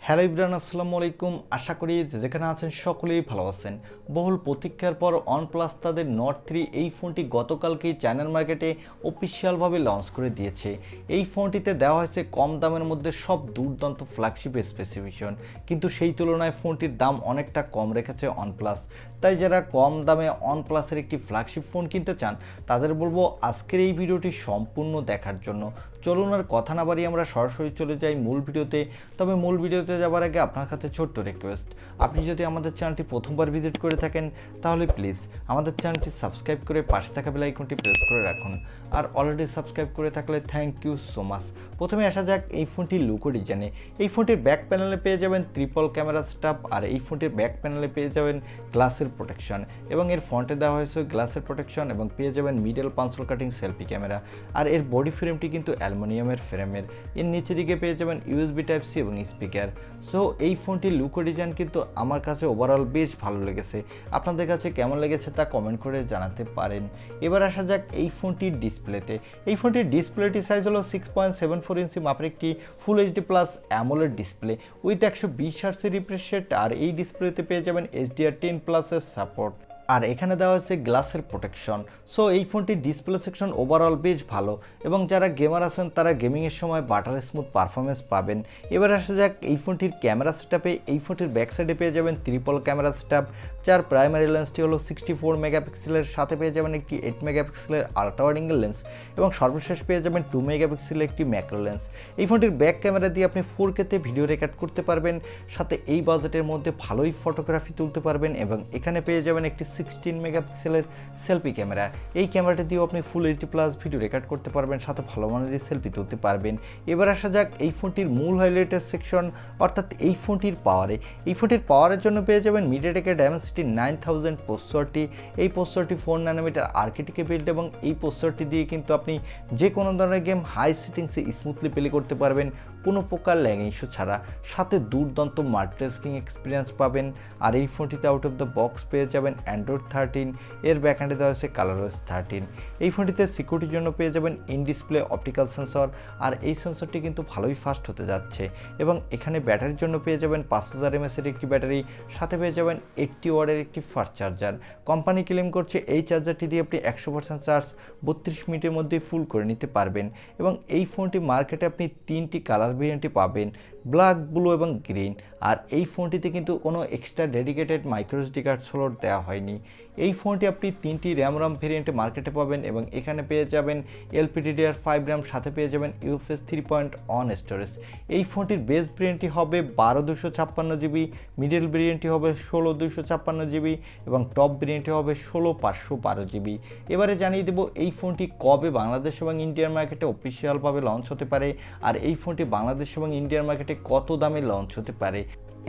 Hello Ibran, আসসালামু আলাইকুম। আশা করি যেখানে আছেন সকলেই ভালো আছেন। বহুল প্রতীক্ষার পর ওয়ানপ্লাস তাদের নট 3 এই ফোনটি গতকালকেই চায়নার মার্কেটে অফিসিয়ালভাবে লঞ্চ করে দিয়েছে। এই ফোনটিতে দেওয়া হয়েছে কম দামের মধ্যে সব দুর্দান্ত ফ্ল্যাগশিপ স্পেসিফিকেশন, কিন্তু সেই তুলনায় ফোনটির দাম অনেকটা কম রেখেছে ওয়ানপ্লাস। তাই যারা কম দামে ওয়ানপ্লাসের একটি ফ্ল্যাগশিপ ফোন কিনতে চান তাদের বলবো আজকের এই ভিডিওটি সম্পূর্ণ দেখার জন্য। চলুন আর কথা না বাড়িয়ে আমরা সরাসরি চলে যাই মূল ভিডিওতে। তবে মূল ভিডিওতে যাবার আগে আপনার কাছে ছোট্ট রিকোয়েস্ট, আপনি যদি আমাদের চ্যানেলটি প্রথমবার ভিজিট করে থাকেন তাহলে প্লিজ আমাদের চ্যানেলটি সাবস্ক্রাইব করে পাশে থাকা বেল আইকনটি প্রেস করে রাখুন। আর অলরেডি সাবস্ক্রাইব করে থাকলে থ্যাংক ইউ সো মাচ। প্রথমে আসা যাক এই ফোনটির লুক ও ডিজাইনে। এই ফোনটির ব্যাক প্যানেলে পেয়ে যাবেন ট্রিপল ক্যামেরা সেটআপ, আর এই ফোনটির ব্যাক প্যানেলে পেয়ে যাবেন গ্লাসের প্রোটেকশন এবং এর ফ্রন্টে দেওয়া হয়েছে গ্লাসের প্রোটেকশন এবং পেয়ে যাবেন মিডল পাঞ্চল কাটিং সেলফি ক্যামেরা। আর এর বডি ফ্রেমটি কিন্তু অ্যালুমিনিয়ামের ফ্রেমের। এর নিচের দিকে পেয়ে যাবেন ইউএসবি টাইপ সি এবং স্পিকার। সো এই ফোনটির লুক ও ডিজাইন কিন্তু আমার কাছে ওভারঅল বেশ ভালো লেগেছে। আপনাদের কাছে কেমন লেগেছে তা কমেন্ট করে জানাতে পারেন। এবার আসা যাক এই ফোনটির ডিসপ্লেতে। এই ফোনটির ডিসপ্লেটি সাইজ হলো 6.74 ইঞ্চি মাপের একটি full HD plus AMOLED display with 120 হার্টজের রিফ্রেশ রেট। আর এই ডিসপ্লেতে পেয়ে যাবেন HDR10+এর সাপোর্ট। আর এখানে দেওয়া হচ্ছে গ্লাসের প্রোটেকশন। সো এই ফোনটির ডিসপ্লে সেকশন ওভারঅল বেশ ভালো এবং যারা গেমার আছেন তারা গেমিংয়ের সময় বাটার স্মুথ পারফরমেন্স পাবেন। এবার আসা যাক এই ফোনটির ক্যামেরা সেটআপে। এই ফোনটির ব্যাক সাইডে পেয়ে যাবেন ট্রিপল ক্যামেরা সেটআপ, যার প্রাইমারি লেন্সটি হলো 64 মেগাপিক্সেলের, সাথে পেয়ে যাবেন একটি 8 মেগাপিক্সেলের আল্ট্রা ওয়াইড অ্যাঙ্গেল লেন্স এবং সর্বশেষ পেয়ে যাবেন 2 মেগাপিক্সেলের একটি ম্যাক্রো লেন্স। এই ফোনটির ব্যাক ক্যামেরা দিয়ে আপনি 4K তে ভিডিও রেকর্ড করতে পারবেন, সাথে এই বাজেটের মধ্যে ভালোই ফটোগ্রাফি তুলতে পারবেন। এবং এখানে পেয়ে যাবেন একটি 16 মেগাপিক্সেলের সেলফি ক্যামেরা। এই ক্যামেরাটি দিয়েও আপনি ফুল এইচডি প্লাস ভিডিও রেকর্ড করতে পারবেন, সাথে ভালো মানের সেলফি তুলতে পারবেন। এবার আসা যাক এই ফোনটির মূল হাইলাইটের সেকশন, অর্থাৎ এই ফোনটির পাওয়ারে। এই ফোনটির পাওয়ারের জন্য পেয়ে যাবেন মিডিয়াটেকের ডায়মেনসিটি 9000 প্রসেসরটি। এই প্রসেসরটি 4 ন্যানোমিটার আর্কিটেকে বিল্ড এবং এই প্রসেসরটি দিয়ে কিন্তু আপনি যে কোনো ধরনের গেম হাই সেটিংসে স্মুথলি প্লে করতে পারবেন কোনো প্রকার ল্যাগ ইস্যু ছাড়া, সাথে দুর্দান্ত মাল্টিটাস্কিং এক্সপিরিয়েন্স পাবেন। আর এই ফোনটিতে আউট অফ দ্য বক্স পেয়ে যাবেন অ্যান্ড্রয়েড 13, এর ব্যাকহ্যান্ডে দেওয়া হয়েছে কালারওয়েস 13। এই ফোনটিতে সিকিউরিটির জন্য পেয়ে যাবেন ইন ডিসপ্লে অপটিক্যাল সেন্সর, আর এই সেন্সরটি কিন্তু ভালোই ফাস্ট হতে যাচ্ছে। এবং এখানে ব্যাটারির জন্য পেয়ে যাবেন 5000 mAh এর একটি ব্যাটারি, সাথে পেয়ে যাবেন 80 ওয়াটের একটি ফাস্ট চার্জার। কোম্পানি ক্লেম করছে এই চার্জারটি দিয়ে আপনি 100% চার্জ 32 মিনিটের মধ্যেই ফুল করে নিতে পারবেন। এবং এই ফোনটি মার্কেটে আপনি 3টি কালার ভেরিয়েন্টে পাবেন, ব্ল্যাক, ব্লু এবং গ্রিন। আর এই ফোনটিতে কিন্তু কোনো extra dedicated microSD card slot দেওয়া হয়নি। এই ফোনটি আপনি 3টি র্যাম ভেরিয়েন্টে মার্কেটে পাবেন এবং এখানে পেয়ে যাবেন LPDDR5 র্যাম, সাথে পেয়ে যাবেন UFS 3.1 স্টোরেজ। এই ফোনটির বেস ভেরিয়েন্টটি হবে 12256 GB, মিডল ভেরিয়েন্টটি হবে 16256 GB এবং টপ ভেরিয়েন্টটি হবে 16512 GB। এবারে জানিয়ে দেব এই ফোনটি কবে বাংলাদেশ এবং ইন্ডিয়ার মার্কেটে অফিসিয়ালভাবে লঞ্চ হতে পারে, আর এই ফোনটি বাংলাদেশ এবং ইন্ডিয়ার মার্কেটে কত দামে লঞ্চ হতে পারে।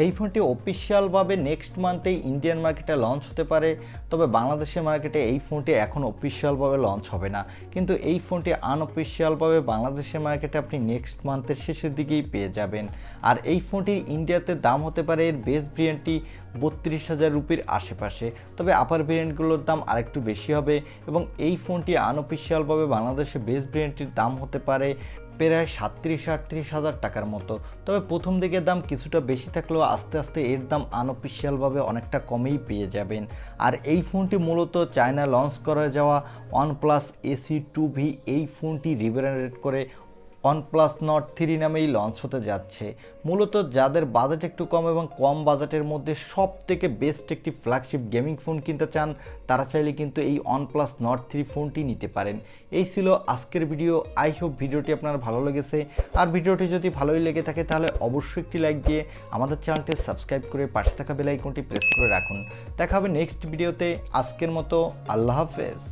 এই ফোনটি অফিসিয়ালভাবে নেক্সট মান্থেই ইন্ডিয়ান মার্কেটে লঞ্চ হতে পারে, তবে বাংলাদেশের মার্কেটে এই ফোনটি এখন অফিসিয়ালভাবে লঞ্চ হবে না। কিন্তু এই ফোনটি আনঅফিসিয়ালভাবে বাংলাদেশের মার্কেটে আপনি নেক্সট মান্থের শেষের দিকেই পেয়ে যাবেন। আর এই ফোনটির ইন্ডিয়াতে দাম হতে পারে এর বেস ভেরিয়েন্টটি 32,000 রুপির আশেপাশে, তবে আপার ভেরিয়েন্টগুলোর দাম আরেকটু বেশি হবে। এবং এই ফোনটি আনঅফিসিয়ালভাবে বাংলাদেশে বেস ভেরিয়েন্টটির দাম হতে পারে প্রায় 37-38 হাজার টাকার মতো। তবে প্রথম দিকের দাম কিছুটা বেশি থাকলেও আস্তে আস্তে এর দাম আনঅফিসিয়ালভাবে অনেকটা কমেই পেয়ে যাবেন। আর এই ফোনটি মূলত চায়না লঞ্চ করা যাওয়া OnePlus AC2V এই ফোনটি রিব্র্যান্ড করে OnePlus নট 3 নামেই লঞ্চ হতে যাচ্ছে। মূলত যাদের বাজেট একটু কম এবং কম বাজেটের মধ্যে সব থেকে বেস্ট একটি ফ্ল্যাগশিপ গেমিং ফোন কিনতে চান তারা চাইলে কিন্তু এই OnePlus নট 3 ফোনটি নিতে পারেন। এই ছিল আজকের ভিডিও। আই হোপ ভিডিওটি আপনার ভালো লেগেছে। আর ভিডিওটি যদি ভালোই লেগে থাকে তাহলে অবশ্যই একটি লাইক দিয়ে আমাদের চ্যানেলটি সাবস্ক্রাইব করে পাশে থাকা বেল আইকনটি প্রেস করে রাখুন। দেখা হবে নেক্সট ভিডিওতে। আজকের মতো আল্লাহ হাফেজ।